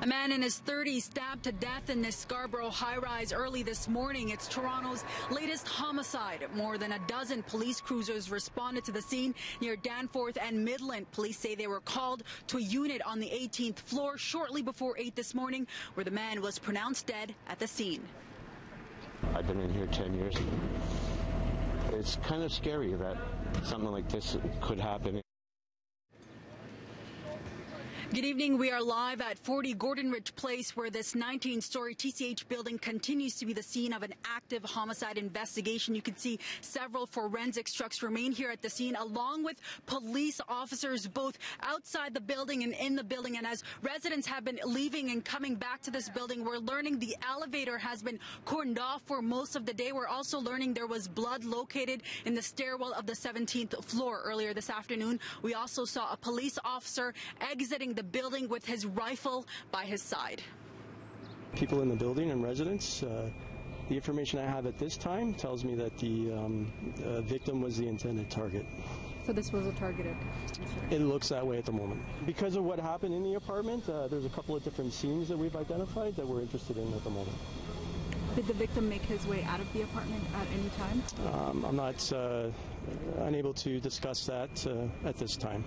A man in his 30s stabbed to death in this Scarborough high-rise early this morning. It's Toronto's latest homicide. More than a dozen police cruisers responded to the scene near Danforth and Midland. Police say they were called to a unit on the 18th floor shortly before 8 this morning, where the man was pronounced dead at the scene. I've been in here 10 years. It's kind of scary that something like this could happen. Good evening. We are live at 40 Gordon Ridge Place, where this 19-story TCH building continues to be the scene of an active homicide investigation. You can see several forensic trucks remain here at the scene, along with police officers both outside the building and in the building. And as residents have been leaving and coming back to this building, we're learning the elevator has been cordoned off for most of the day. We're also learning there was blood located in the stairwell of the 17th floor earlier this afternoon. We also saw a police officer exiting the building with his rifle by his side. People in the building and residents, the information I have at this time tells me that the victim was the intended target. So this was a targeted incident? It looks that way at the moment. Because of what happened in the apartment, there's a couple of different scenes that we've identified that we're interested in at the moment. Did the victim make his way out of the apartment at any time? I'm not unable to discuss that at this time.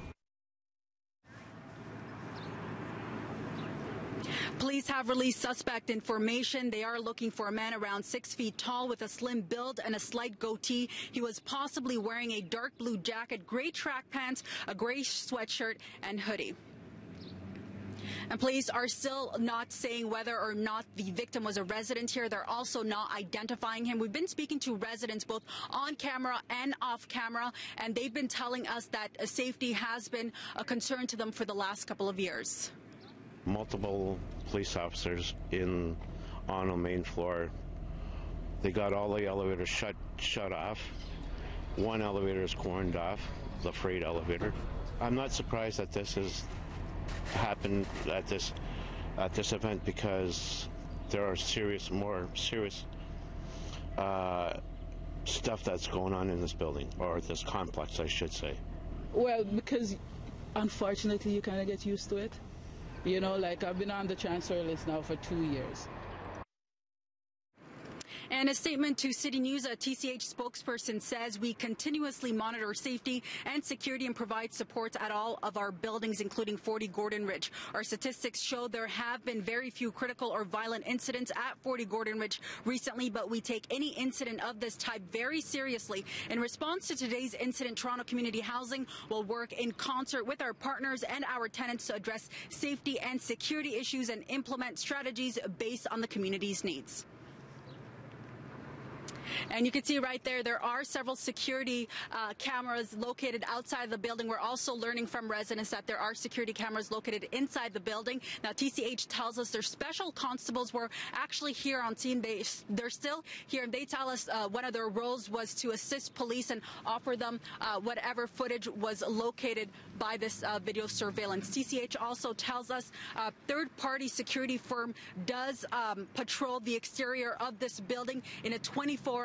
Police have released suspect information. They are looking for a man around 6 feet tall with a slim build and a slight goatee. He was possibly wearing a dark blue jacket, gray track pants, a gray sweatshirt, and hoodie. And police are still not saying whether or not the victim was a resident here. They're also not identifying him. We've been speaking to residents both on camera and off camera, and they've been telling us that safety has been a concern to them for the last couple of years. Multiple police officers on the main floor. They got all the elevators shut off. One elevator is cordoned off, the freight elevator. I'm not surprised that this has happened at this event, because there are more serious stuff that's going on in this building, or this complex, I should say. Well, because unfortunately you kind of get used to it. You know, like I've been on the transfer list now for 2 years. And a statement to City News, a TCH spokesperson says we continuously monitor safety and security and provide support at all of our buildings, including 40 Gordon Ridge. Our statistics show there have been very few critical or violent incidents at 40 Gordon Ridge recently, but we take any incident of this type very seriously. In response to today's incident, Toronto Community Housing will work in concert with our partners and our tenants to address safety and security issues and implement strategies based on the community's needs. And you can see right there are several security cameras located outside the building. We're also learning from residents that there are security cameras located inside the building. Now, TCH tells us their special constables were actually here on scene. They're still here, and they tell us one of their roles was to assist police and offer them whatever footage was located by this video surveillance. TCH also tells us a third-party security firm does patrol the exterior of this building in a 24-hour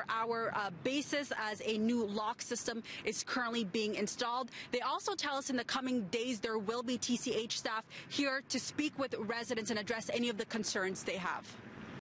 basis, as a new lock system is currently being installed. They also tell us in the coming days there will be TCH staff here to speak with residents and address any of the concerns they have.